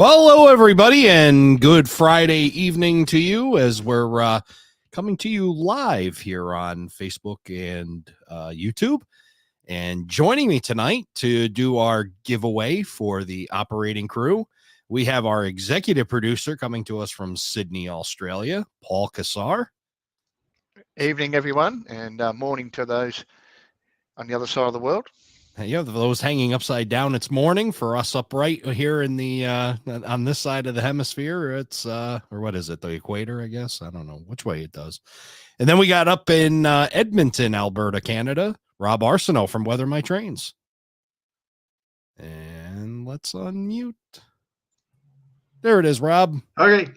Well, hello, everybody, and good Friday evening to you as we're coming to you live here on Facebook and YouTube. And joining me tonight to do our giveaway for the operating crew, we have our executive producer coming to us from Sydney, Australia, Paul Cassar. Evening, everyone, and morning to those on the other side of the world. Yeah, those hanging upside down, it's morning. For us upright here in the on this side of the hemisphere, it's or what is it, the equator, I guess. I don't know which way it does. And then we got up in Edmonton, Alberta, Canada, Rob Arsenault from Weather My Trains. And let's unmute. There it is, Rob. Okay,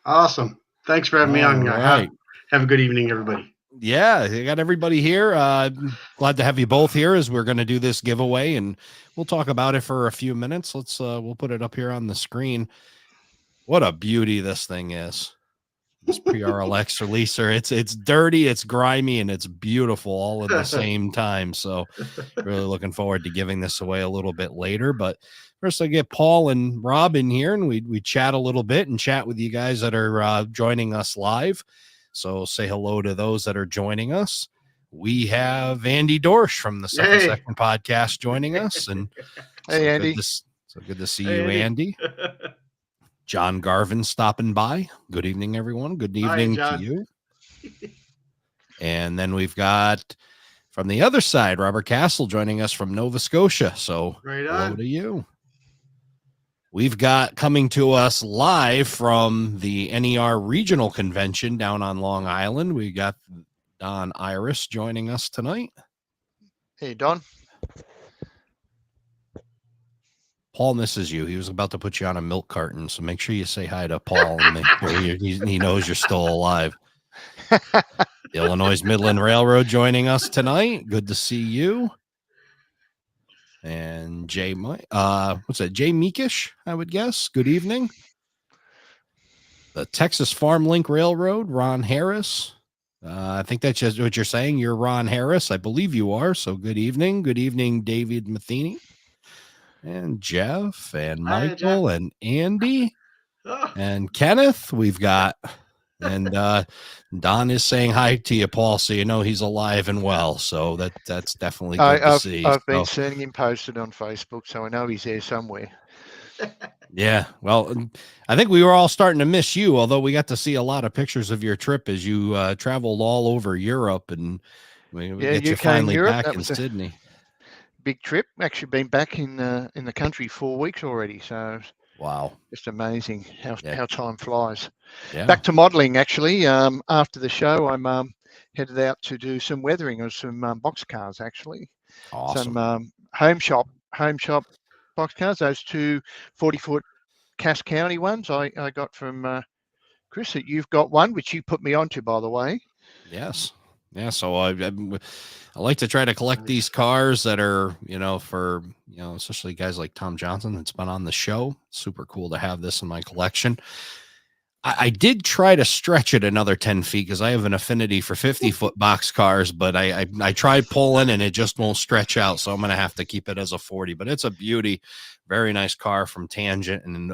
awesome. Thanks for having me on. Right. Have a good evening, everybody. Yeah, you got everybody here. Glad to have you both here as we're going to do this giveaway, and we'll talk about it for a few minutes. We'll put it up here on the screen. What a beauty this thing is. This PRLX releaser. It's dirty, it's grimy, and it's beautiful all at the same time. So really looking forward to giving this away a little bit later. But first I get Paul and Rob in here, and we chat a little bit and chat with you guys that are joining us live. So say hello to those that are joining us. We have Andy Dorsch from the Second Podcast joining us. And hey, Andy. Good to see you, Andy. John Garvin stopping by. Good evening, everyone. Good evening to you. And then we've got from the other side, Robert Castle joining us from Nova Scotia. So hello to you. We've got coming to us live from the NER Regional Convention down on Long Island. We got Don Iris joining us tonight. Hey, Don. Paul misses you. He was about to put you on a milk carton, so make sure you say hi to Paul and make sure he knows you're still alive. The Illinois Midland Railroad joining us tonight. Good to see you. And Jay, what's that? Jay Meekish, I would guess. Good evening. The Texas Farm Link Railroad, Ron Harris. I think that's just what you're saying. You're Ron Harris. I believe you are. So good evening. Good evening, David Matheny. And Jeff and Michael and Andy and Kenneth. We've got, and Don is saying hi to you, Paul, so you know he's alive and well. So that's definitely good to see. I've been seeing him posted on Facebook, so I know he's there somewhere. Yeah, well, I think we were all starting to miss you, although we got to see a lot of pictures of your trip as you traveled all over Europe, and we get you finally back in Sydney. Big trip. Actually been back in the country 4 weeks already, so wow, just amazing how time flies. Yeah. Back to modeling, actually. After the show, I'm headed out to do some weathering of some box cars, actually. Awesome. Some home shop box cars. Those two 40-foot Cass County ones I got from Chris. That you've got one, which you put me onto, by the way. Yes. Yeah, so I like to try to collect these cars that are, for, especially guys like Tom Johnson that's been on the show. Super cool to have this in my collection. I did try to stretch it another 10 feet because I have an affinity for 50-foot box cars, but I tried pulling and it just won't stretch out. So I'm going to have to keep it as a 40, but it's a beauty. Very nice car from Tangent and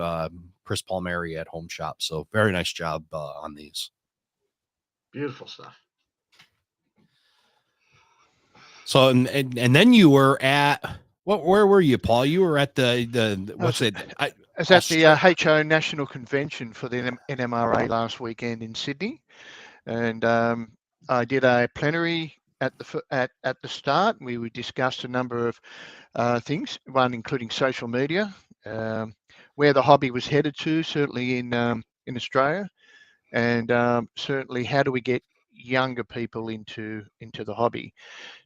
Chris Palmieri at Home Shop. So very nice job on these. Beautiful stuff. So, and then you were at, where were you, Paul? You were at the what's it? I was at the HO National Convention for the NMRA last weekend in Sydney. And I did a plenary at the start. We discussed a number of things, one including social media, where the hobby was headed to, certainly in Australia, and certainly how do we get younger people into the hobby.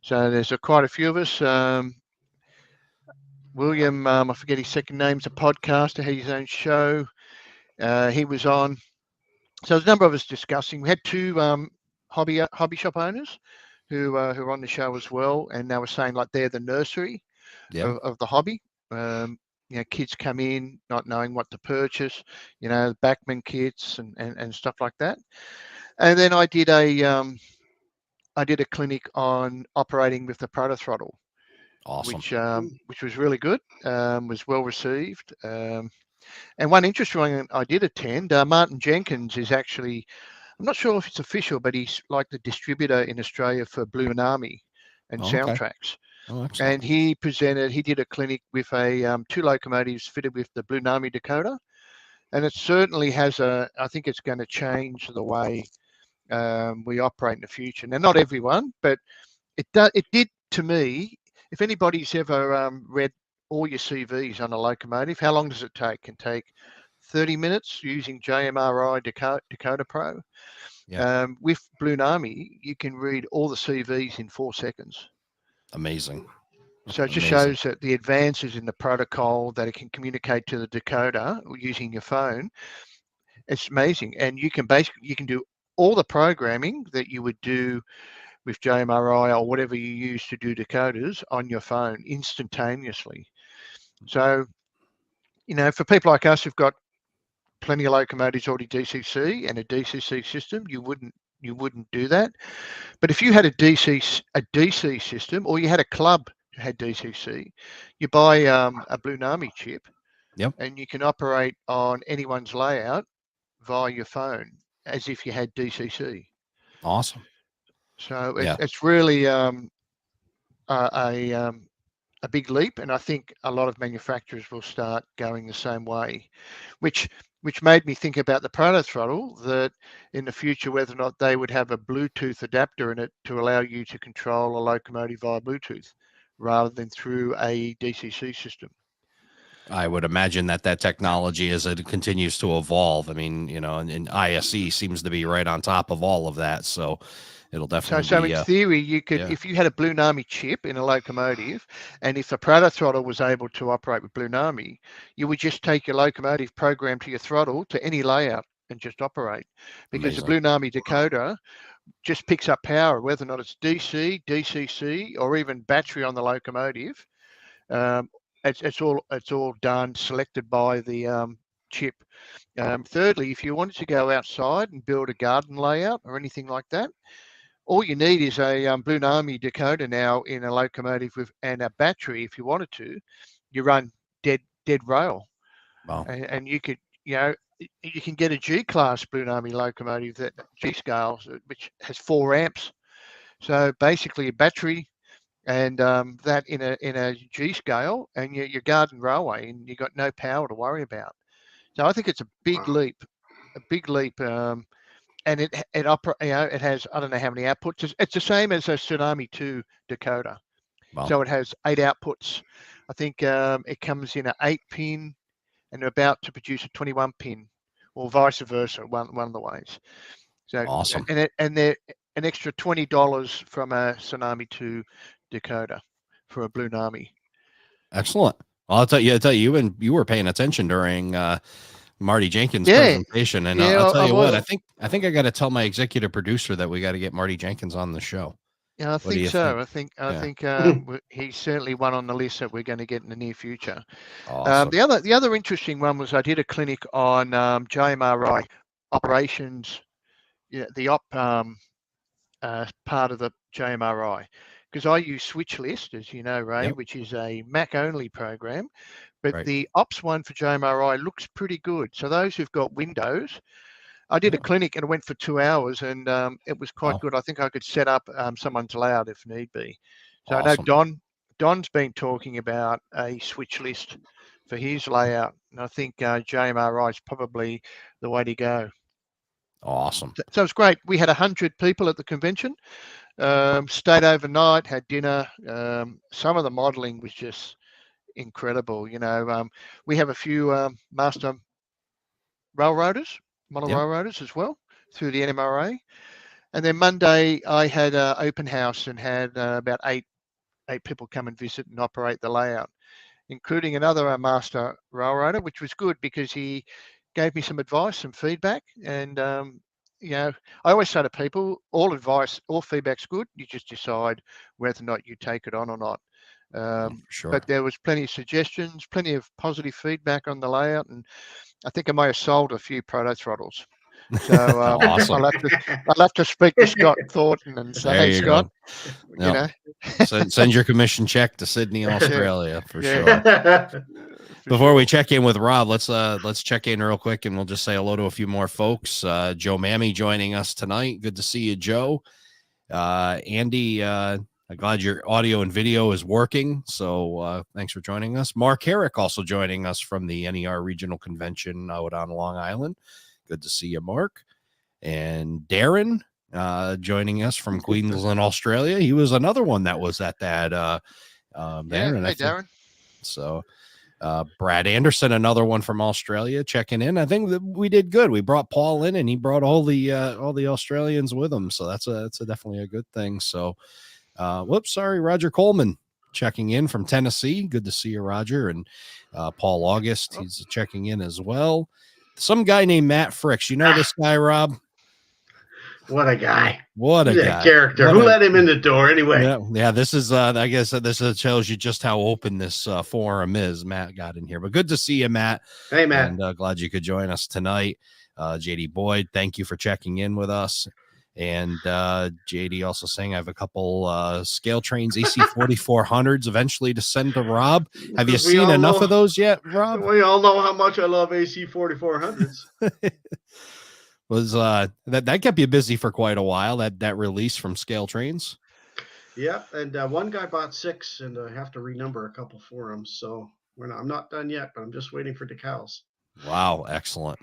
So there's quite a few of us. William, I forget his second name, is a podcaster, had his own show. He was on. So there's a number of us discussing. We had two hobby shop owners who are on the show as well, and they were saying like they're the nursery of the hobby. Kids come in not knowing what to purchase, backman kits and stuff like that. And then I did a clinic on operating with the proto throttle. Awesome. Which was really good. Was well received. And one interesting one I did attend, Martin Jenkins is actually, I'm not sure if it's official, but he's like the distributor in Australia for Blue Army and Oh, okay. soundtracks. Oh, excellent. And he did a clinic with a 2 locomotives fitted with the Blue Army decoder. And it certainly has I think it's going to change the way we operate in the future. Now, not everyone, but it did to me. If anybody's ever read all your CVs on a locomotive, how long does it take? It can take 30 minutes using JMRI Decoder Pro. Yeah. With Blue Army, you can read all the CVs in 4 seconds. Amazing. So it just Amazing. shows that the advances in the protocol that it can communicate to the decoder using your phone. It's amazing, and you can do all the programming that you would do with JMRI or whatever you use to do decoders on your phone instantaneously. So, for people like us who've got plenty of locomotives already DCC and a DCC system, you wouldn't do that. But if you had a DC system, or you had a club that had DCC, you buy a Blue Army chip, Yep. and you can operate on anyone's layout via your phone as if you had DCC. Awesome. So Yeah. it's really a big leap, and I think a lot of manufacturers will start going the same way, which made me think about the proto throttle, that in the future whether or not they would have a Bluetooth adapter in it to allow you to control a locomotive via Bluetooth rather than through a DCC system. I would imagine that technology, as it continues to evolve, I mean, and ISE seems to be right on top of all of that. So it'll definitely So be. in theory, you could, if you had a Blue Army chip in a locomotive, and if the proto throttle was able to operate with Blue Army, you would just take your locomotive program to your throttle to any layout and just operate, because Amazing. the Blue Army decoder just picks up power, whether or not it's DC, DCC, or even battery on the locomotive. It's all done, selected by the chip. Thirdly, if you wanted to go outside and build a garden layout or anything like that, all you need is a Blue Army decoder now in a locomotive and a battery. If you wanted to, you run dead rail. Wow. And you could, you can get a G-class Blue Army locomotive, that G scale, which has 4 amps. So basically a battery and that in a G scale, and your garden railway, and you've got no power to worry about. So I think it's a big leap, and it has, I don't know how many outputs. It's the same as a Tsunami 2 decoder. Wow. So it has 8 outputs. I think it comes in an 8-pin, and they're about to produce a 21-pin, or vice versa, one of the ways. So awesome. And they're an extra $20 from a Tsunami 2 decoder for a Blue Army. Excellent. Well, I'll tell you, and you were paying attention during Marty Jenkins' presentation, and I'll tell you what, I think I got to tell my executive producer that we got to get Marty Jenkins on the show. Yeah, I think so. I think he's certainly one on the list that we're going to get in the near future. Awesome. The other interesting one was, I did a clinic on JMRI operations, the op part of the JMRI, because I use SwitchList, as you know, Ray, which is a Mac only program, but the ops one for JMRI looks pretty good. So those who've got Windows, I did a clinic and it went for 2 hours, and it was quite good. I think I could set up someone's layout if need be. So awesome. I know Don's been talking about a SwitchList for his layout, and I think JMRI is probably the way to go. Awesome. So it's great. We had 100 people at the convention, stayed overnight, had dinner. Some of the modeling was just incredible. We have a few master railroaders, model railroaders as well, through the NMRA. And then Monday I had an open house and had about eight people come and visit and operate the layout, including another master railroader, which was good because he gave me some advice, some feedback. And I always say to people, all advice, all feedback's good. You just decide whether or not you take it on or not. Sure. But there was plenty of suggestions, plenty of positive feedback on the layout, and I think I may have sold a few proto throttles. So awesome. I'll have to speak to Scott Thornton and say, hey, Scott, send your commission check to Sydney, Australia, for sure. Before we check in with Rob, let's check in real quick, and we'll just say hello to a few more folks. Joe Mammy joining us tonight. Good to see you, Joe. Andy, I'm glad your audio and video is working. So thanks for joining us. Mark Herrick also joining us from the NER Regional Convention out on Long Island. Good to see you, Mark. And Darren joining us from Queensland, Australia. He was another one that was at that there. And hey, Darren. So Brad Anderson, another one from Australia, checking in. I think that we did good. We brought Paul in, and he brought all the Australians with him. So that's definitely a good thing. So, Roger Coleman checking in from Tennessee. Good to see you, Roger. And Paul August, he's checking in as well. Some guy named Matt Fricks. You know this guy, Rob? What a guy. What a He's guy. Character. Who let him in the door anyway? Yeah, this is I guess this tells you just how open this forum is. Matt got in here. But good to see you, Matt. Hey, Matt. And glad you could join us tonight. JD Boyd, thank you for checking in with us. And JD also saying I have a couple scale trains, AC 4400s eventually to send to Rob. Have you seen enough of those yet, Rob? We all know how much I love AC 4400s. Was that kept you busy for quite a while, that release from Scale Trains? Yeah, and one guy bought 6, and I have to renumber a couple for him. So I'm not done yet, but I'm just waiting for decals. Wow, excellent.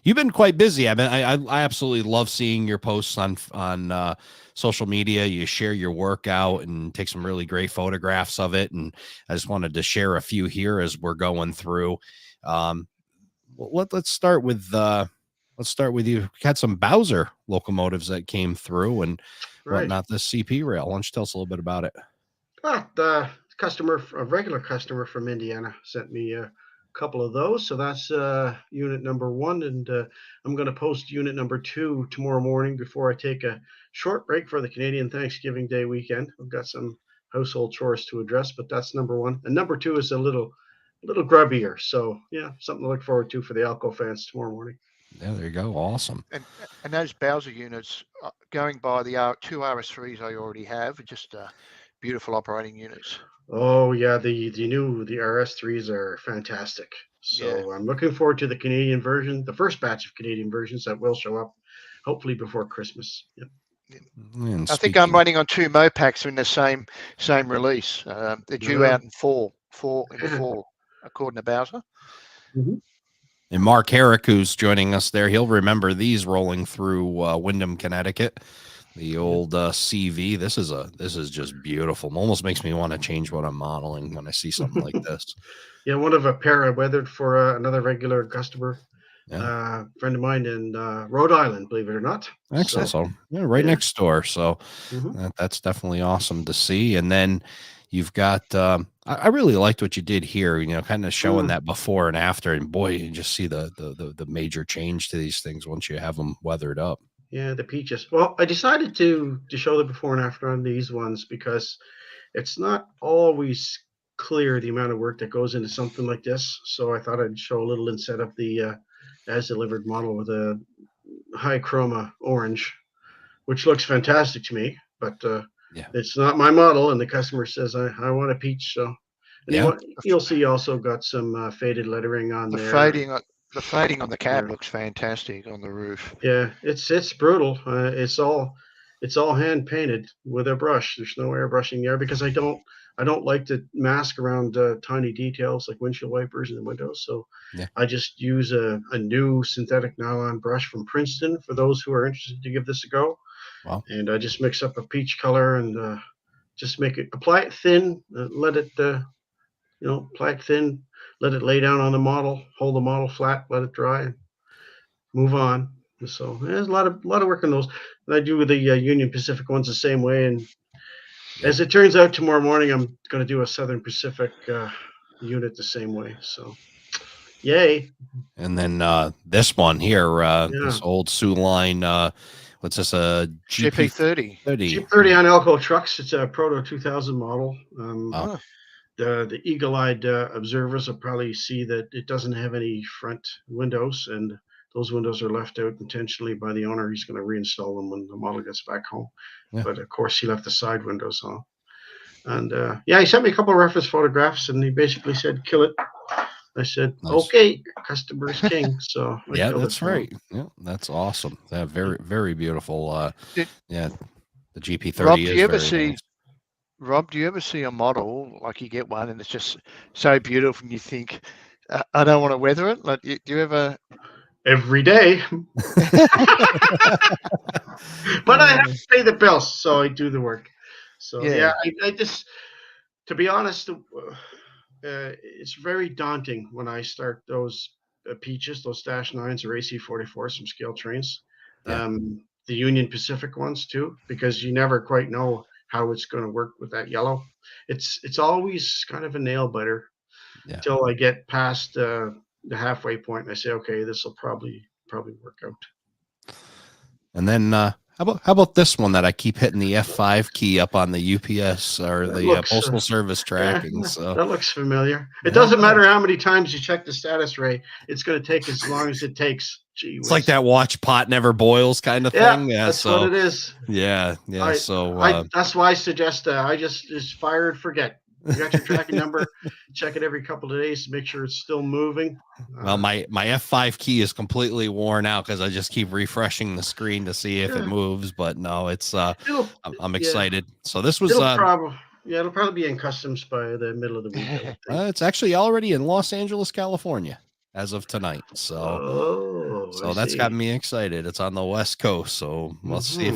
You've been quite busy. I mean, I absolutely love seeing your posts on social media. You share your workout and take some really great photographs of it. And I just wanted to share a few here as we're going through. Let's start with you. We had some Bowser locomotives that came through and whatnot. This CP rail. Why don't you tell us a little bit about it? The a regular customer from Indiana, sent me a couple of those. So that's unit number 1, and I'm going to post unit number 2 tomorrow morning before I take a short break for the Canadian Thanksgiving Day weekend. I've got some household chores to address, but that's number 1. And number 2 is a little grubbier. So yeah, something to look forward to for the Alco fans tomorrow morning. Yeah, there you go. Awesome. And those Bowser units, going by the 2 RS3s I already have, are just beautiful operating units. Oh yeah, the RS3s are fantastic. So yeah. I'm looking forward to the Canadian version, the first batch of Canadian versions that will show up, hopefully before Christmas. Yep. I think I'm running on 2 Mopaks in the same release. They're due out in fall, according to Bowser. Mm-hmm. And Mark Herrick, who's joining us there, he'll remember these rolling through Windham, Connecticut. The old CV. This is just beautiful. It almost makes me want to change what I'm modeling when I see something like this. Yeah, one of a pair I weathered for another regular customer, friend of mine in Rhode Island, believe it or not. Excellent. So right next door. So that's definitely awesome to see. And then you've got I really liked what you did here, kind of showing that before and after, and boy, you just see the major change to these things once you have them weathered up. Yeah, the peaches. Well, I decided to show the before and after on these ones because it's not always clear the amount of work that goes into something like this. So I thought I'd show a little instead of the as delivered model with a high chroma orange, which looks fantastic to me, but it's not my model, and the customer says I want a peach. So you'll see also got some faded lettering on there. The fading on the cab looks fantastic on the roof. Yeah, it's brutal. It's all hand painted with a brush. There's no airbrushing there because I don't like to mask around tiny details like windshield wipers and windows. So I just use a new synthetic nylon brush from Princeton for those who are interested to give this a go. Wow. And I just mix up a peach color and just apply it thin, let it apply it thin. Let it lay down on the model, hold the model flat, let it dry, and move on. So there's a lot of work on those. And I do the Union Pacific ones the same way. And as it turns out, tomorrow morning I'm going to do a Southern Pacific unit the same way. So, yay! And then this one here, this old Sioux line. What's this? A GP30. GP30 on Elco trucks. It's a Proto 2000 model. The eagle-eyed observers will probably see that it doesn't have any front windows, and those windows are left out intentionally by the owner. He's going to reinstall them when the model gets back home. Yeah. But of course, he left the side windows on. And yeah, he sent me a couple of reference photographs, and he basically said, "Kill it." I said, Nice. "Okay, customer is king." So I Yeah, killed that's it. right. Yeah, that's awesome. That very, very beautiful. Did, Yeah, the GP30 Rob, do is you ever very see nice. Rob? Do you ever see a model like you get one and it's just so beautiful, and you think, I don't want to weather it? Like, do you ever? Every day. But I have to pay the bills, so I do the work. So yeah, I just, to be honest, it's very daunting when I start those peaches, those Dash 9s or AC-44s, some scale trains, Yeah. the Union Pacific ones too, because you never quite know how it's going to work with that yellow. It's always kind of a nail biter Yeah. till I get past the halfway point and I say, okay, this will probably work out. And then how about this one that I keep hitting the F5 key up on the UPS or the Postal Service tracking? So that looks familiar. It doesn't matter how many times you check the status, Ray. It's going to take as long as it takes. Gee whiz. It's like that watch pot never boils kind of thing. Yeah, that's so what it is. yeah. So that's why I suggest I just fire and forget. You got your tracking number. Check it every couple of days to make sure it's still moving. Well, my F5 key is completely worn out because I just keep refreshing the screen to see if it moves. But no, it's I'm excited. So this was it'll probably be in customs by the middle of the week. It's actually already in Los Angeles, California, as of tonight. So that's got me excited. It's on the West Coast, so let's see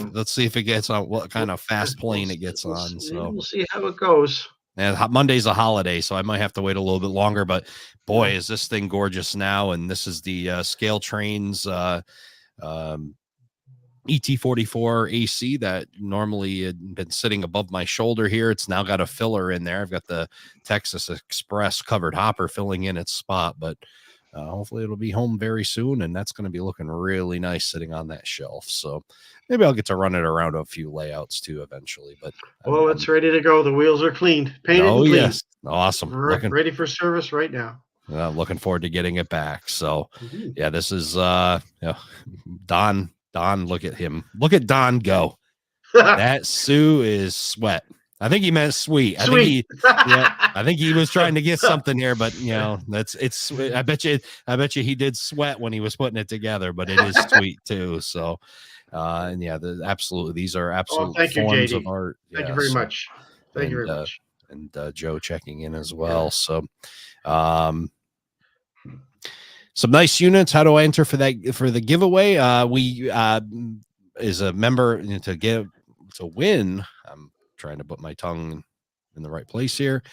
if it gets on what kind of fast plane it gets on. So we'll see how it goes. And Monday's a holiday, so I might have to wait a little bit longer. But boy, is this thing gorgeous now! And this is the Scale Trains ET44 AC that normally had been sitting above my shoulder here. It's now got a filler in there. I've got the Texas Express covered hopper filling in its spot, but hopefully it'll be home very soon, and that's going to be looking really nice sitting on that shelf. So maybe I'll get to run it around a few layouts too eventually. But it's ready to go. The wheels are cleaned, painted, and cleaned. Yes, awesome. Ready for service right now. Looking forward to getting it back. So yeah, this is Don. Look at him. Look at Don go. That Sue is sweat. I think he meant sweet. I think he was trying to get something here, but it's. I bet you he did sweat when he was putting it together, but it is sweet too. So, and yeah, absolutely, these are absolute forms of art. Thank you very much. Thank you very much. And Joe checking in as well. So, some nice units. How do I enter for the giveaway? We is a member to win. I'm trying to put my tongue in the right place here.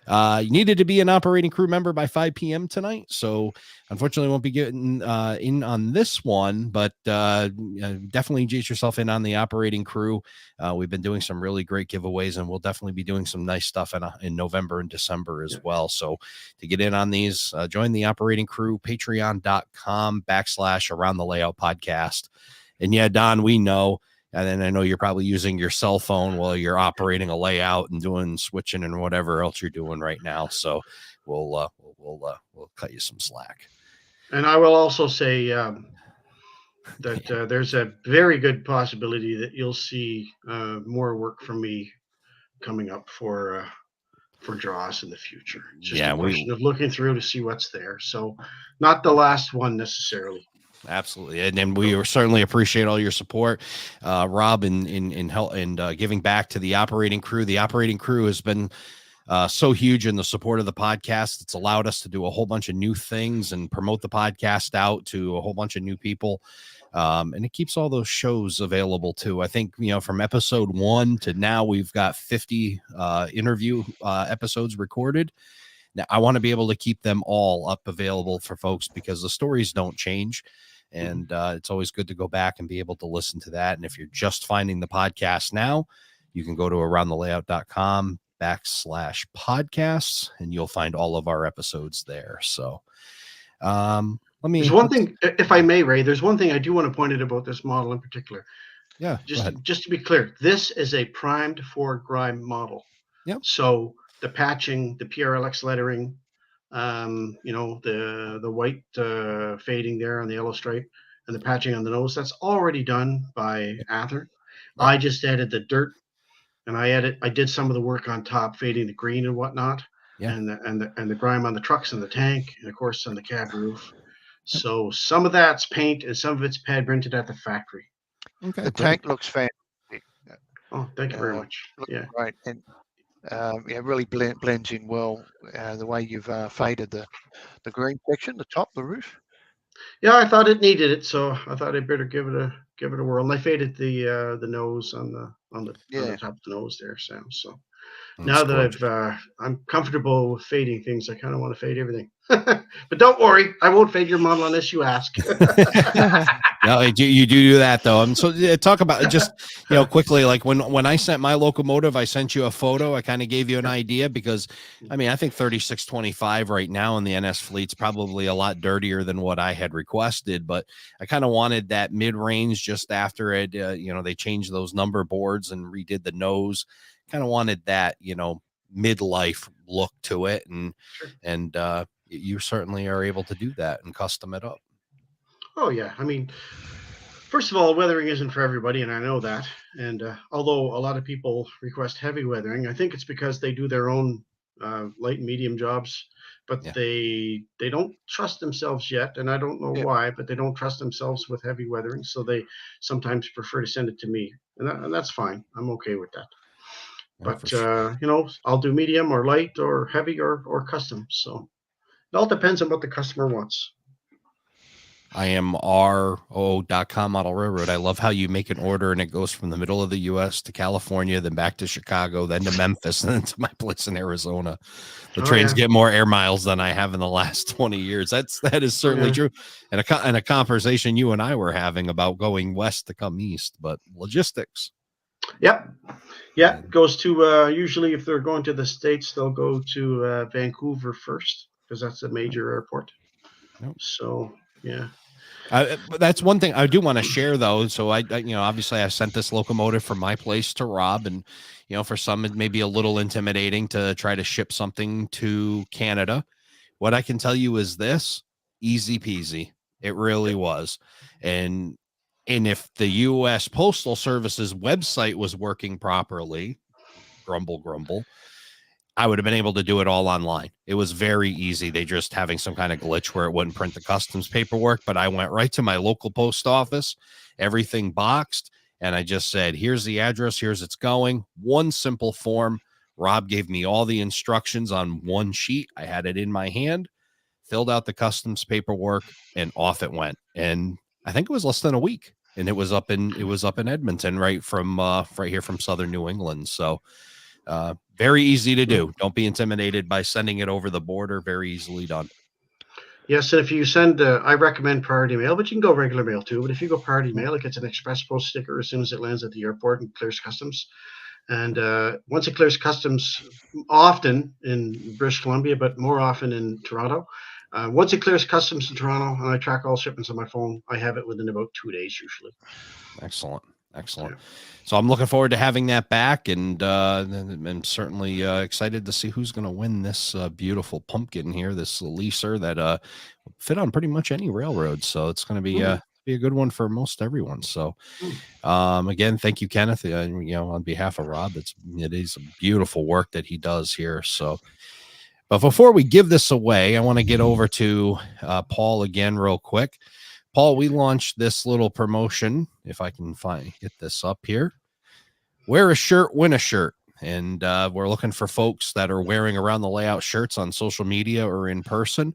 You needed to be an operating crew member by 5 p.m. tonight. So unfortunately won't be getting in on this one, but definitely get yourself in on the operating crew. We've been doing some really great giveaways, and we'll definitely be doing some nice stuff in November and December as well. So to get in on these, join the operating crew, patreon.com/around the layout podcast. And yeah, Don, we know. And then I know you're probably using your cell phone while you're operating a layout and doing switching and whatever else you're doing right now. So we'll cut you some slack. And I will also say that there's a very good possibility that you'll see more work from me coming up for draws in the future. It's just a question of looking through to see what's there. So not the last one necessarily. Absolutely, and we certainly appreciate all your support, Rob, in help and giving back to the operating crew. The operating crew has been so huge in the support of the podcast. It's allowed us to do a whole bunch of new things and promote the podcast out to a whole bunch of new people, and it keeps all those shows available too. I think from episode 1 to now, we've got 50 interview episodes recorded. Now, I want to be able to keep them all up available for folks because the stories don't change. And it's always good to go back and be able to listen to that. And if you're just finding the podcast now, you can go to aroundthelayout.com/podcasts and you'll find all of our episodes there. So there's one thing, if I may, Ray, there's one thing I do want to point out about this model in particular. Yeah. Just to be clear, this is a primed for Grime model. Yep. So the patching, the PRLX lettering, the white fading there on the yellow stripe and the patching on the nose, that's already done by Athearn. I just added the dirt and I did some of the work on top, fading the green and whatnot, Yeah. and the grime on the trucks and the tank, and of course on the cab roof. Yep. So some of that's paint and some of it's pad printed at the factory. Okay. The Great. tank looks fantastic. Oh, thank you very much. Looks Yeah. great, and it really blends in well. The way you've faded the green section, the top, the roof. Yeah, I thought it needed it, so I thought I'd better give it a whirl. And I faded the nose on the Yeah. top of the nose there, Sam. So That's now that gorgeous. I'm comfortable with fading things, I kind of want to fade everything. But don't worry, I won't fade your model unless you ask. No, you do that though. So talk about just quickly, like when I sent my locomotive, I sent you a photo. I kind of gave you an idea because I mean I think 3625 right now in the NS fleet's probably a lot dirtier than what I had requested, but I kind of wanted that mid range just after it. They changed those number boards and redid the nose. Kind of wanted that midlife look to it, and you certainly are able to do that and custom it up. Oh yeah, I mean, first of all, weathering isn't for everybody, and I know that. And although a lot of people request heavy weathering, I think it's because they do their own light and medium jobs, but Yeah. they don't trust themselves yet, and I don't know why, but they don't trust themselves with heavy weathering, so they sometimes prefer to send it to me, and that's fine. I'm okay with that. Yeah, for But sure. I'll do medium or light or heavy or custom. So it all depends on what the customer wants. I am RO.com Model Railroad. I love how you make an order and it goes from the middle of the U.S. to California, then back to Chicago, then to Memphis, and then to my place in Arizona. The trains get more air miles than I have in the last 20 years. That is certainly true. And a conversation you and I were having about going west to come east, but logistics. Yep. Yeah, it goes to usually if they're going to the States, they'll go to Vancouver first because that's a major airport. Yep. So yeah. That's one thing I do want to share though. So I obviously I sent this locomotive from my place to Rob, and for some it may be a little intimidating to try to ship something to Canada. What I can tell you is this: easy peasy. It really was. And if the U.S. Postal Service's website was working properly, grumble, I would have been able to do it all online. It was very easy. They just having some kind of glitch where it wouldn't print the customs paperwork, but I went right to my local post office, everything boxed, and I just said, here's the address, here's it's going. One simple form. Rob gave me all the instructions on one sheet. I had it in my hand, filled out the customs paperwork, and off it went. And I think it was less than a week. And it was up in Edmonton, right here from southern New England. So very easy to do. Don't be intimidated by sending it over the border. Very easily done. Yes, and if you send, I recommend priority mail, but you can go regular mail too. But if you go priority mail, it gets an express post sticker as soon as it lands at the airport and clears customs. And once it clears customs, often in British Columbia, but more often in Toronto, once it clears customs in Toronto, and I track all shipments on my phone, I have it within about 2 days usually. Excellent. Yeah. So I'm looking forward to having that back, and I'm certainly excited to see who's going to win this beautiful pumpkin here, this leaser that fit on pretty much any railroad. So it's going to be a good one for most everyone. So again, thank you, Kenneth. On behalf of Rob, it is beautiful work that he does here. So, but before we give this away, I want to get over to Paul again real quick. Paul, we launched this little promotion. If I can get this up here, wear a shirt, win a shirt. And we're looking for folks that are wearing around the layout shirts on social media or in person.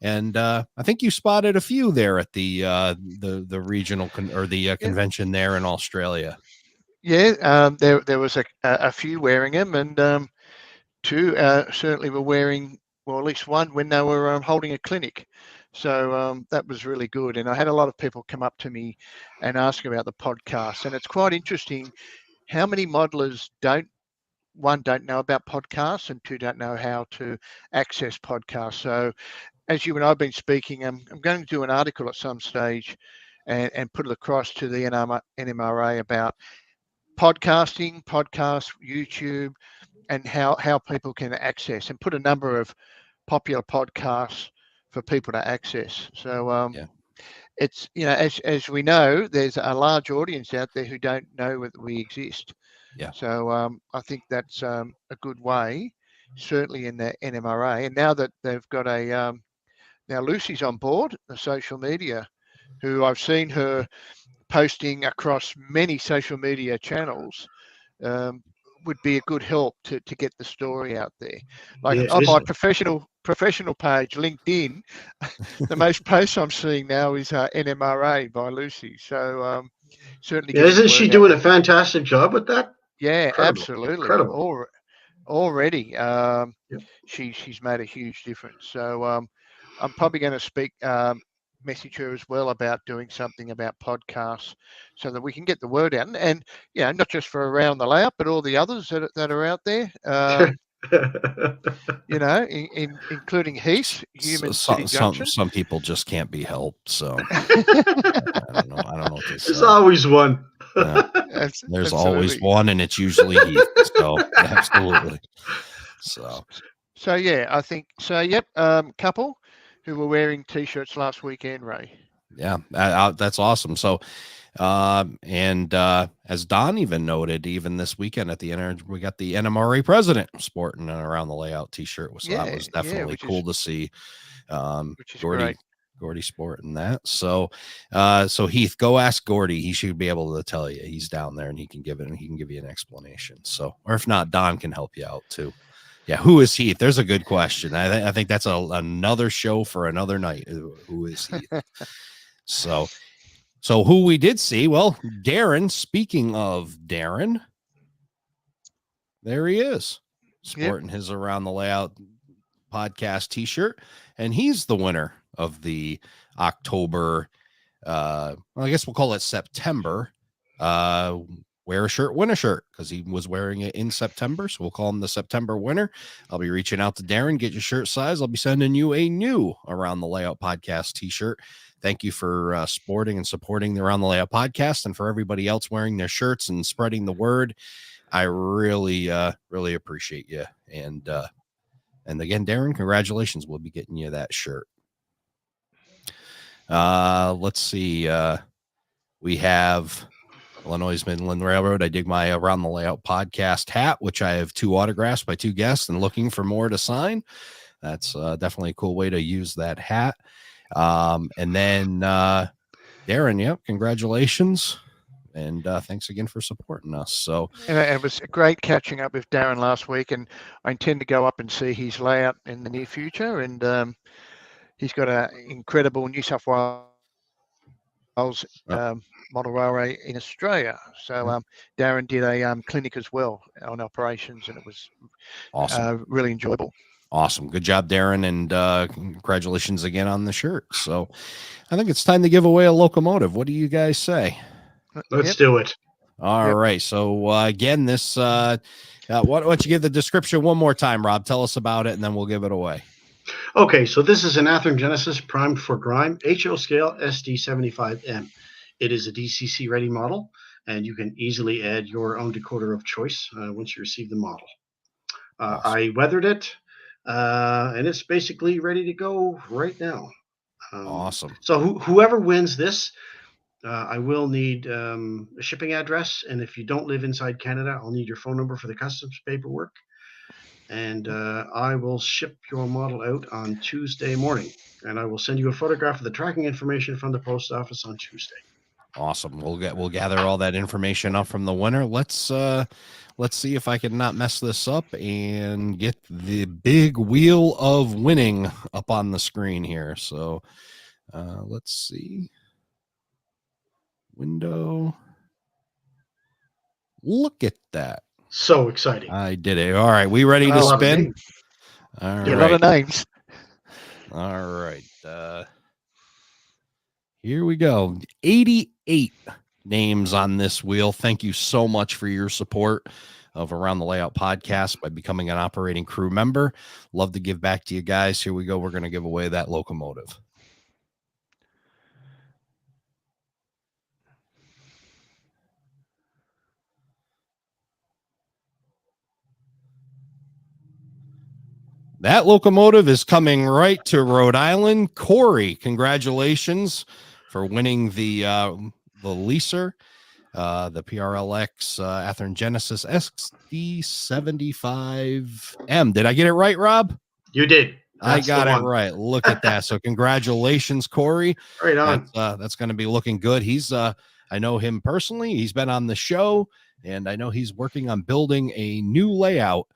And I think you spotted a few there at the regional convention there in Australia. Yeah, there was a few wearing them, and two certainly were wearing, well, at least one when they were holding a clinic. So that was really good. And I had a lot of people come up to me and ask about the podcast. And it's quite interesting how many modelers don't know about podcasts, and two, don't know how to access podcasts. So as you and I have been speaking, I'm going to do an article at some stage and put it across to the NMRA about podcasting, YouTube, and how people can access, and put a number of popular podcasts for people to access. So it's, as we know, there's a large audience out there who don't know that we exist. Yeah. So I think that's a good way, certainly in the NMRA. And now that they've got now Lucy's on board the social media, who I've seen her posting across many social media channels, would be a good help to get the story out there. Like Yeah, on my professional page, LinkedIn, the most posts I'm seeing now is NMRA by Lucy. So certainly getting the isn't she word out doing a there. fantastic job with that? Yeah, Incredible. absolutely. Incredible. Already, Yep. she's made a huge difference. So I'm probably going to message her as well about doing something about podcasts, so that we can get the word out, and not just for Around the Layout, but all the others that are out there. Including Heath, Human City Junction. Some people just can't be helped. So I don't know what to say. There's always one. There's always one, and it's usually Heath. So absolutely. So yeah, I think so. Yep. Couple who were wearing t-shirts last weekend, Ray. Yeah, that's awesome. So, as Don even noted, even this weekend at the end, we got the NMRA president sporting an Around the Layout t-shirt. So that was definitely cool to see. Which is great. Gordy sporting that. So Heath, go ask Gordy. He should be able to tell you. He's down there and he can give you an explanation. So, or if not, Don can help you out too. Yeah, who is Heath? There's a good question. I think that's another show for another night. Who is Heath? So who we did see? Well, Darren. Speaking of Darren, there he is, sporting his Around the Layout podcast t-shirt, and he's the winner of the October. I guess we'll call it September. Wear a shirt, win a shirt, because he was wearing it in September. So we'll call him the September winner. I'll be reaching out to Darren, get your shirt size. I'll be sending you a new Around the Layout podcast t-shirt. Thank you for sporting and supporting the Around the Layout podcast, and for everybody else wearing their shirts and spreading the word. I really, really appreciate you. And again, Darren, congratulations. We'll be getting you that shirt. Let's see. We have Illinois Midland Railroad. I dig my Around the Layout podcast hat, which I have 2 autographs by 2 guests and looking for more to sign. That's definitely a cool way to use that hat. And then Darren, congratulations. And thanks again for supporting us. So, and it was great catching up with Darren last week, and I intend to go up and see his layout in the near future. And he's got an incredible New South Wales model railway in Australia. So Darren did a clinic as well on operations, and it was awesome, really enjoyable. Awesome. Good job, Darren, and congratulations again on the shirt. So I think it's time to give away a locomotive. What do you guys say? Let's do it. All right. So again, this why don't you give the description one more time, Rob? Tell us about it, and then we'll give it away. Okay, so this is an Athearn Genesis primed for Grime, HO scale SD75M. It is a DCC ready model, and you can easily add your own decoder of choice once you receive the model. Awesome. I weathered it, and it's basically ready to go right now. Awesome. So whoever wins this, I will need a shipping address, and if you don't live inside Canada, I'll need your phone number for the customs paperwork. And I will ship your model out on Tuesday morning, and I will send you a photograph of the tracking information from the post office on Tuesday. Awesome. We'll gather all that information up from the winner. Let's see if I can not mess this up and get the big wheel of winning up on the screen here. So let's see. Window. Look at that. So exciting. I did it. All right. We ready to spin? All right. A lot of names. All right. Here we go. 88 names on this wheel. Thank you so much for your support of Around the Layout podcast by becoming an operating crew member. Love to give back to you guys. Here we go. We're going to give away that locomotive. That locomotive is coming right to Rhode Island. Corey, congratulations for winning the leaser. the PRLX Athearn Genesis XD75M. Did I get it right, Rob? You did. I That's got the it one. right. Look at that. So congratulations, Corey. Right on. That's going to be looking good. He's I know him personally. He's been on the show, and I know he's working on building a new layout.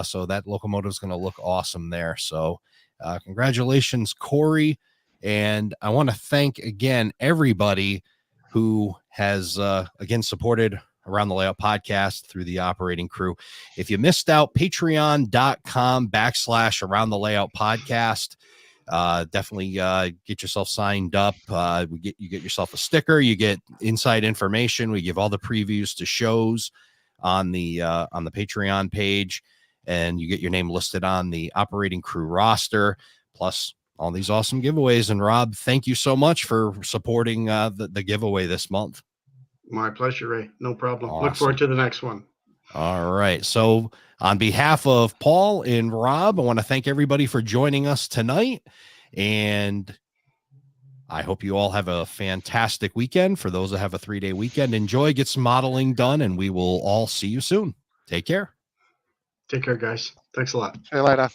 So that locomotive is going to look awesome there. So congratulations, Corey. And I want to thank again everybody who has again supported Around the Layout podcast through the operating crew. If you missed out, patreon.com/Around the Layout podcast. Definitely get yourself signed up. You get yourself a sticker. You get inside information. We give all the previews to shows on the Patreon page, and you get your name listed on the operating crew roster. Plus all these awesome giveaways. And Rob, thank you so much for supporting the giveaway this month. My pleasure, Ray. No problem. Awesome. Look forward to the next one. All right. So on behalf of Paul and Rob, I want to thank everybody for joining us tonight. And I hope you all have a fantastic weekend. For those that have a 3-day weekend, enjoy, get some modeling done, and we will all see you soon. Take care. Take care, guys. Thanks a lot. See you later.